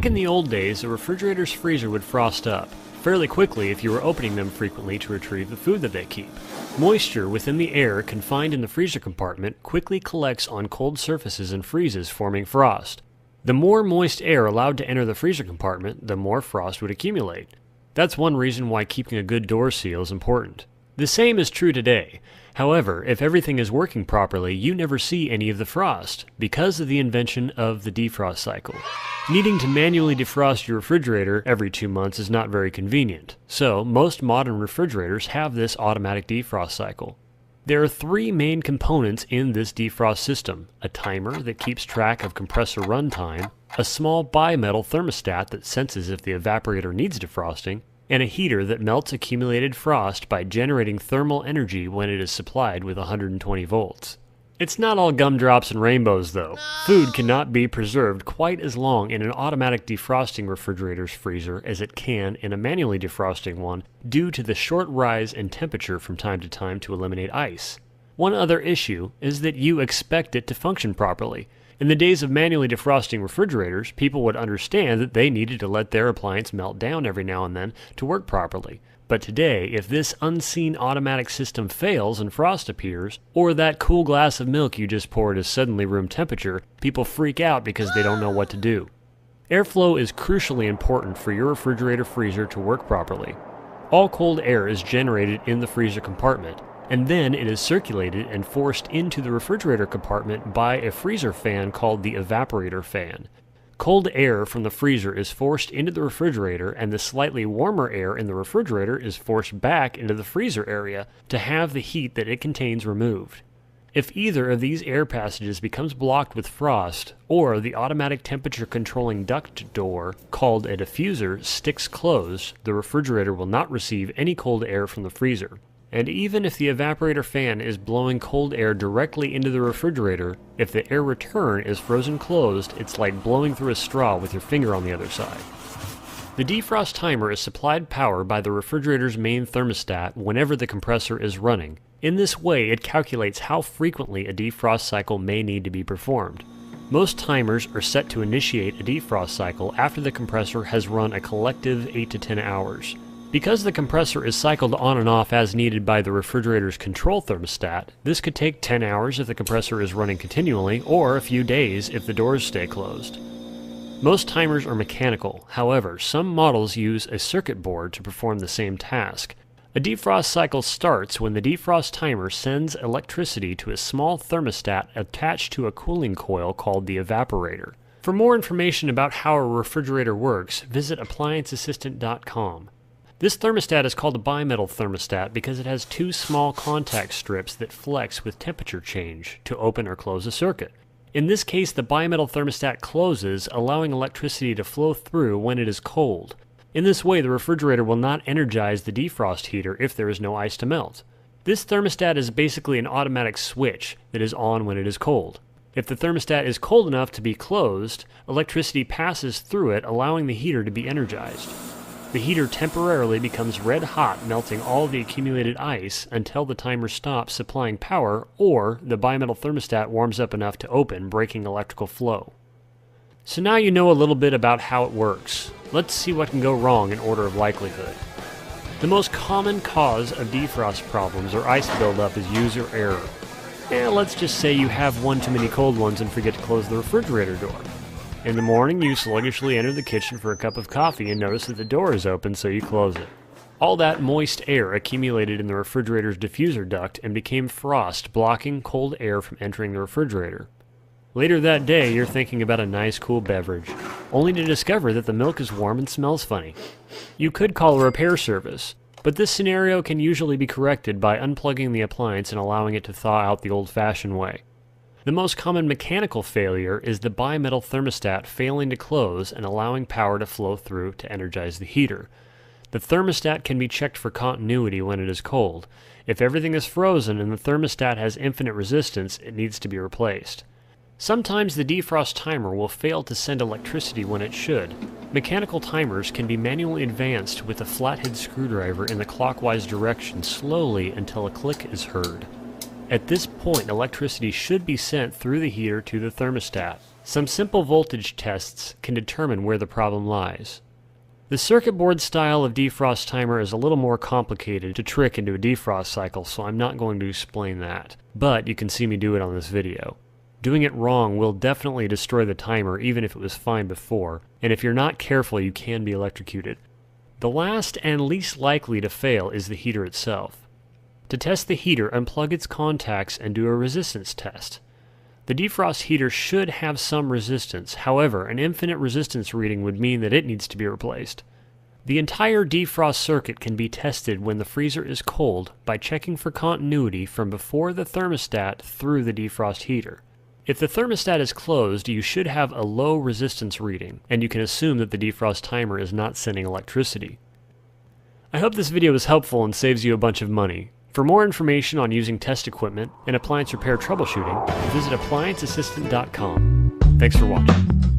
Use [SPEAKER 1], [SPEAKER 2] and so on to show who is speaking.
[SPEAKER 1] Back in the old days, a refrigerator's freezer would frost up fairly quickly if you were opening them frequently to retrieve the food that they keep. Moisture within the air confined in the freezer compartment quickly collects on cold surfaces and freezes, forming frost. The more moist air allowed to enter the freezer compartment, the more frost would accumulate. That's one reason why keeping a good door seal is important. The same is true today. However, if everything is working properly, you never see any of the frost, because of the invention of the defrost cycle. Needing to manually defrost your refrigerator every 2 months is not very convenient, so most modern refrigerators have this automatic defrost cycle. There are 3 main components in this defrost system: a timer that keeps track of compressor runtime, a small bimetal thermostat that senses if the evaporator needs defrosting, and a heater that melts accumulated frost by generating thermal energy when it is supplied with 120 volts. It's not all gumdrops and rainbows, though. Food cannot be preserved quite as long in an automatic defrosting refrigerator's freezer as it can in a manually defrosting one due to the short rise in temperature from time to time to eliminate ice. One other issue is that you expect it to function properly. In the days of manually defrosting refrigerators, people would understand that they needed to let their appliance melt down every now and then to work properly. But today, if this unseen automatic system fails and frost appears, or that cool glass of milk you just poured is suddenly room temperature, people freak out because they don't know what to do. Airflow is crucially important for your refrigerator freezer to work properly. All cold air is generated in the freezer compartment, and then it is circulated and forced into the refrigerator compartment by a freezer fan called the evaporator fan. Cold air from the freezer is forced into the refrigerator, and the slightly warmer air in the refrigerator is forced back into the freezer area to have the heat that it contains removed. If either of these air passages becomes blocked with frost, or the automatic temperature controlling duct door, called a diffuser, sticks closed, the refrigerator will not receive any cold air from the freezer. And even if the evaporator fan is blowing cold air directly into the refrigerator, if the air return is frozen closed, it's like blowing through a straw with your finger on the other side. The defrost timer is supplied power by the refrigerator's main thermostat whenever the compressor is running. In this way, it calculates how frequently a defrost cycle may need to be performed. Most timers are set to initiate a defrost cycle after the compressor has run a collective 8 to 10 hours. Because the compressor is cycled on and off as needed by the refrigerator's control thermostat, this could take 10 hours if the compressor is running continually, or a few days if the doors stay closed. Most timers are mechanical. However, some models use a circuit board to perform the same task. A defrost cycle starts when the defrost timer sends electricity to a small thermostat attached to a cooling coil called the evaporator. For more information about how a refrigerator works, visit applianceassistant.com. This thermostat is called a bimetal thermostat because it has 2 small contact strips that flex with temperature change to open or close a circuit. In this case, the bimetal thermostat closes, allowing electricity to flow through when it is cold. In this way, the refrigerator will not energize the defrost heater if there is no ice to melt. This thermostat is basically an automatic switch that is on when it is cold. If the thermostat is cold enough to be closed, electricity passes through it, allowing the heater to be energized. The heater temporarily becomes red hot, melting all the accumulated ice until the timer stops supplying power, or the bimetal thermostat warms up enough to open, breaking electrical flow. So now you know a little bit about how it works. Let's see what can go wrong in order of likelihood. The most common cause of defrost problems or ice buildup is user error. Let's just say you have one too many cold ones and forget to close the refrigerator door. In the morning, you sluggishly enter the kitchen for a cup of coffee and notice that the door is open, so you close it. All that moist air accumulated in the refrigerator's diffuser duct and became frost, blocking cold air from entering the refrigerator. Later that day, you're thinking about a nice cool beverage, only to discover that the milk is warm and smells funny. You could call a repair service, but this scenario can usually be corrected by unplugging the appliance and allowing it to thaw out the old-fashioned way. The most common mechanical failure is the bimetal thermostat failing to close and allowing power to flow through to energize the heater. The thermostat can be checked for continuity when it is cold. If everything is frozen and the thermostat has infinite resistance, it needs to be replaced. Sometimes the defrost timer will fail to send electricity when it should. Mechanical timers can be manually advanced with a flathead screwdriver in the clockwise direction slowly until a click is heard. At this point, electricity should be sent through the heater to the thermostat. Some simple voltage tests can determine where the problem lies. The circuit board style of defrost timer is a little more complicated to trick into a defrost cycle, so I'm not going to explain that, but you can see me do it on this video. Doing it wrong will definitely destroy the timer even if it was fine before, and if you're not careful you can be electrocuted. The last and least likely to fail is the heater itself. To test the heater, unplug its contacts and do a resistance test. The defrost heater should have some resistance, however, an infinite resistance reading would mean that it needs to be replaced. The entire defrost circuit can be tested when the freezer is cold by checking for continuity from before the thermostat through the defrost heater. If the thermostat is closed, you should have a low resistance reading, and you can assume that the defrost timer is not sending electricity. I hope this video was helpful and saves you a bunch of money. For more information on using test equipment and appliance repair troubleshooting, visit applianceassistant.com. Thanks for watching.